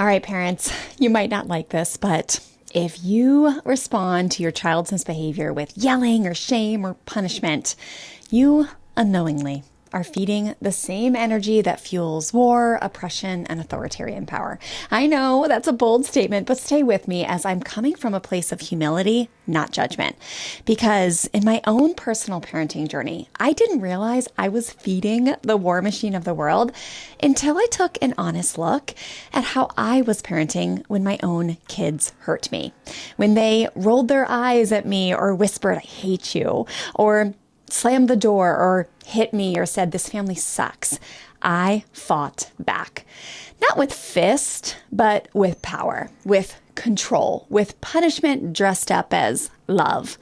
right, parents, you might not like this, but if you respond to your child's misbehavior with yelling or shame or punishment, you unknowingly are feeding the same energy that fuels war, oppression, and authoritarian power. I know that's a bold statement, but stay with me as I'm coming from a place of humility, not judgment. Because in my own personal parenting journey, I didn't realize I was feeding the war machine of the world until I took an honest look at how I was parenting when my own kids hurt me. When they rolled their eyes at me or whispered, "I hate you," or slammed the door or hit me or said, "This family sucks," I fought back. Not with fist, but with power, with control, with punishment dressed up as love.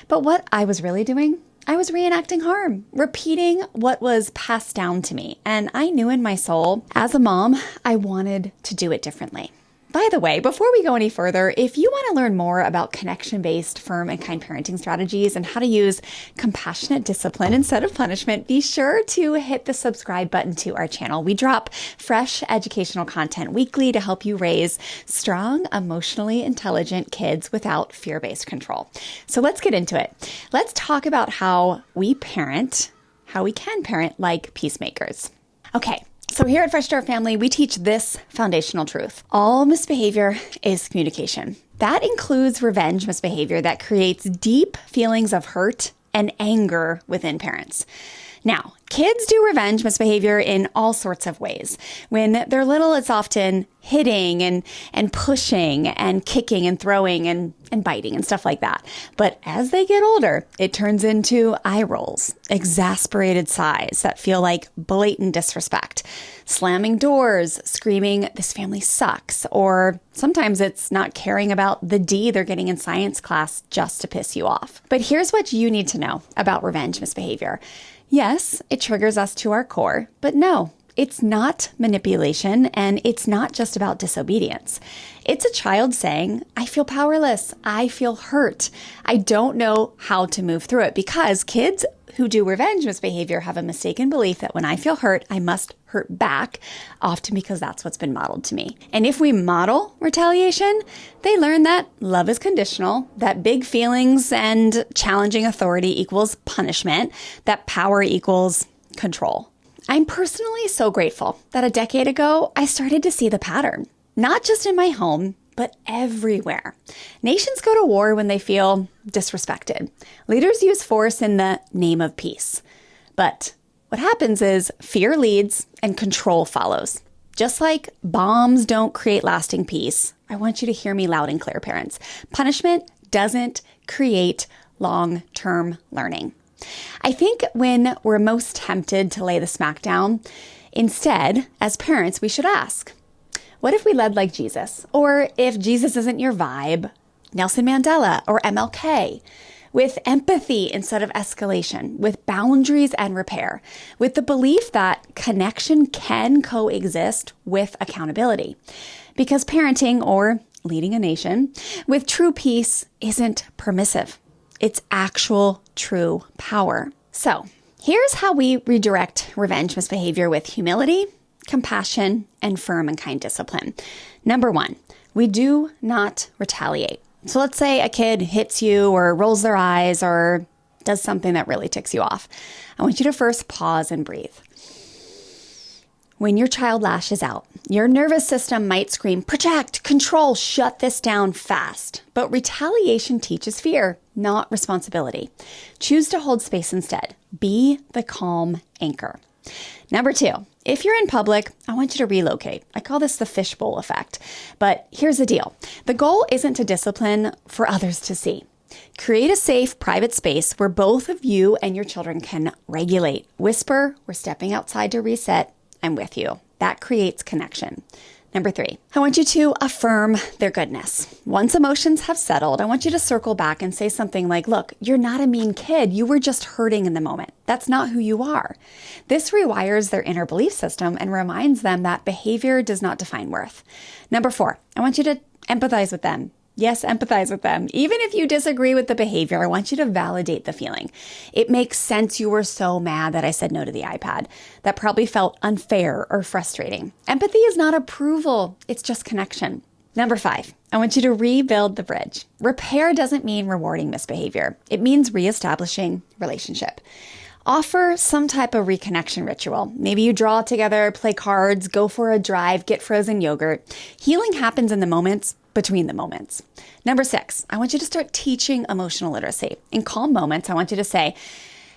But what I was really doing, I was reenacting harm, repeating what was passed down to me. And I knew in my soul, as a mom, I wanted to do it differently. By the way, before we go any further, if you want to learn more about connection-based, firm, and kind parenting strategies and how to use compassionate discipline instead of punishment, be sure to hit the subscribe button to our channel. We drop fresh educational content weekly to help you raise strong, emotionally intelligent kids without fear-based control. So let's get into it. Let's talk about how we can parent like peacemakers. Okay. So here at Fresh Start Family, we teach this foundational truth. All misbehavior is communication. That includes revenge misbehavior that creates deep feelings of hurt and anger within parents. Now, kids do revenge misbehavior in all sorts of ways. When they're little, it's often hitting and pushing and kicking and throwing and biting and stuff like that. But as they get older, it turns into eye rolls, exasperated sighs that feel like blatant disrespect, slamming doors, screaming, "This family sucks," or sometimes it's not caring about the D they're getting in science class just to piss you off. But here's what you need to know about revenge misbehavior. Yes, it triggers us to our core, but no, it's not manipulation and it's not just about disobedience. It's a child saying, "I feel powerless. I feel hurt. I don't know how to move through it," because kids who do revenge misbehavior have a mistaken belief that when I feel hurt, I must hurt back, often because that's what's been modeled to me. And if we model retaliation, they learn that love is conditional, that big feelings and challenging authority equals punishment, that power equals control. I'm personally so grateful that a decade ago, I started to see the pattern, not just in my home, but everywhere. Nations go to war when they feel disrespected. Leaders use force in the name of peace. But what happens is fear leads and control follows. Just like bombs don't create lasting peace, I want you to hear me loud and clear, parents. Punishment doesn't create long-term learning. I think when we're most tempted to lay the smack down, instead, as parents, we should ask, what if we led like Jesus? Or if Jesus isn't your vibe, Nelson Mandela or MLK, with empathy instead of escalation, with boundaries and repair, with the belief that connection can coexist with accountability. Because parenting or leading a nation with true peace isn't permissive. It's actual true power. So here's how we redirect revenge misbehavior with humility, compassion, and firm and kind discipline. Number one, we do not retaliate. So let's say a kid hits you or rolls their eyes or does something that really ticks you off. I want you to first pause and breathe. When your child lashes out, your nervous system might scream, "Protect, control, shut this down fast." But retaliation teaches fear, not responsibility. Choose to hold space instead. Be the calm anchor. Number two, if you're in public, I want you to relocate. I call this the fishbowl effect. But here's the deal. The goal isn't to discipline for others to see. Create a safe, private space where both of you and your children can regulate. Whisper, "We're stepping outside to reset. I'm with you." That creates connection. Number three, I want you to affirm their goodness. Once emotions have settled, I want you to circle back and say something like, "Look, you're not a mean kid. You were just hurting in the moment. That's not who you are." This rewires their inner belief system and reminds them that behavior does not define worth. Number four, I want you to empathize with them. Yes, empathize with them. Even if you disagree with the behavior, I want you to validate the feeling. It makes sense you were so mad that I said no to the iPad. That probably felt unfair or frustrating. Empathy is not approval. It's just connection. Number 5, I want you to rebuild the bridge. Repair doesn't mean rewarding misbehavior. It means reestablishing relationship. Offer some type of reconnection ritual. Maybe you draw together, play cards, go for a drive, get frozen yogurt. Healing happens in the moments between the moments. Number 6, I want you to start teaching emotional literacy. In calm moments, I want you to say,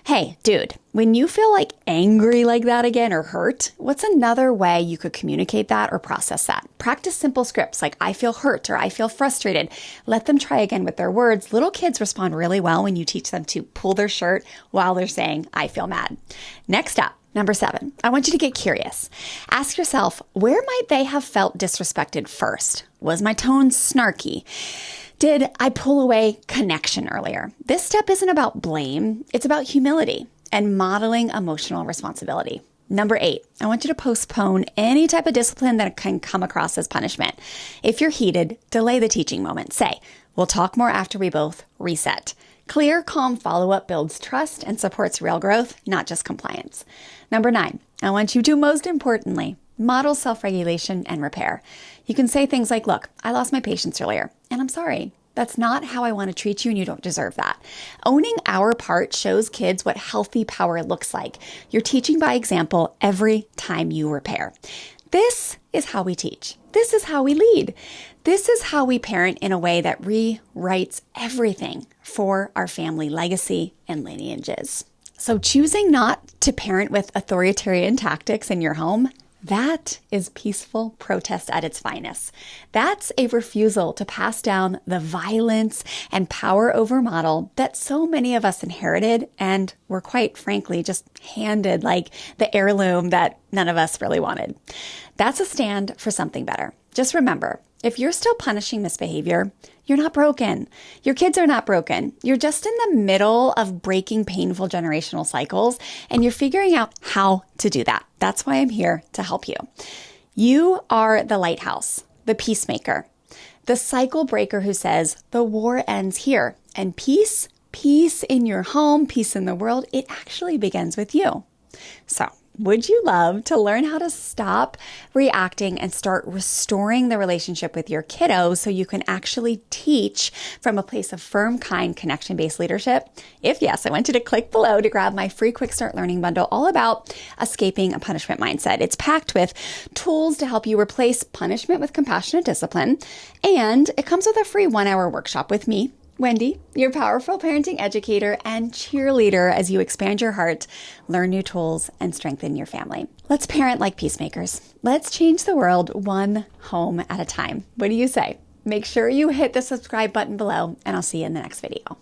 hey, dude, when you feel like angry like that again or hurt, what's another way you could communicate that or process that? Practice simple scripts like I feel hurt or I feel frustrated. Let them try again with their words. Little kids respond really well when you teach them to pull their shirt while they're saying, I feel mad. Next up, number 7, I want you to get curious. Ask yourself, where might they have felt disrespected first? Was my tone snarky? Did I pull away connection earlier? This step isn't about blame. It's about humility and modeling emotional responsibility. Number 8, I want you to postpone any type of discipline that can come across as punishment. If you're heated, delay the teaching moment. Say, we'll talk more after we both reset. Clear, calm follow-up builds trust and supports real growth, not just compliance. Number 9, I want you to, most importantly, model self-regulation and repair. You can say things like, look, I lost my patience earlier, and I'm sorry. That's not how I want to treat you, and you don't deserve that. Owning our part shows kids what healthy power looks like. You're teaching by example every time you repair. This is how we teach. This is how we lead. This is how we parent in a way that rewrites everything for our family legacy and lineages. So choosing not to parent with authoritarian tactics in your home, that is peaceful protest at its finest. That's a refusal to pass down the violence and power over model that so many of us inherited and were quite frankly just handed like the heirloom that none of us really wanted. That's a stand for something better. Just remember, if you're still punishing misbehavior, you're not broken. Your kids are not broken. You're just in the middle of breaking painful generational cycles, and you're figuring out how to do that. That's why I'm here to help you. You are the lighthouse, the peacemaker, the cycle breaker who says the war ends here, and peace in your home, peace in the world, it actually begins with you. So, would you love to learn how to stop reacting and start restoring the relationship with your kiddo so you can actually teach from a place of firm, kind, connection-based leadership? If yes, I want you to click below to grab my free Quick Start Learning Bundle all about escaping a punishment mindset. It's packed with tools to help you replace punishment with compassionate discipline, and it comes with a free 1-hour workshop with me, Wendy, your powerful parenting educator and cheerleader as you expand your heart, learn new tools, and strengthen your family. Let's parent like peacemakers. Let's change the world one home at a time. What do you say? Make sure you hit the subscribe button below, and I'll see you in the next video.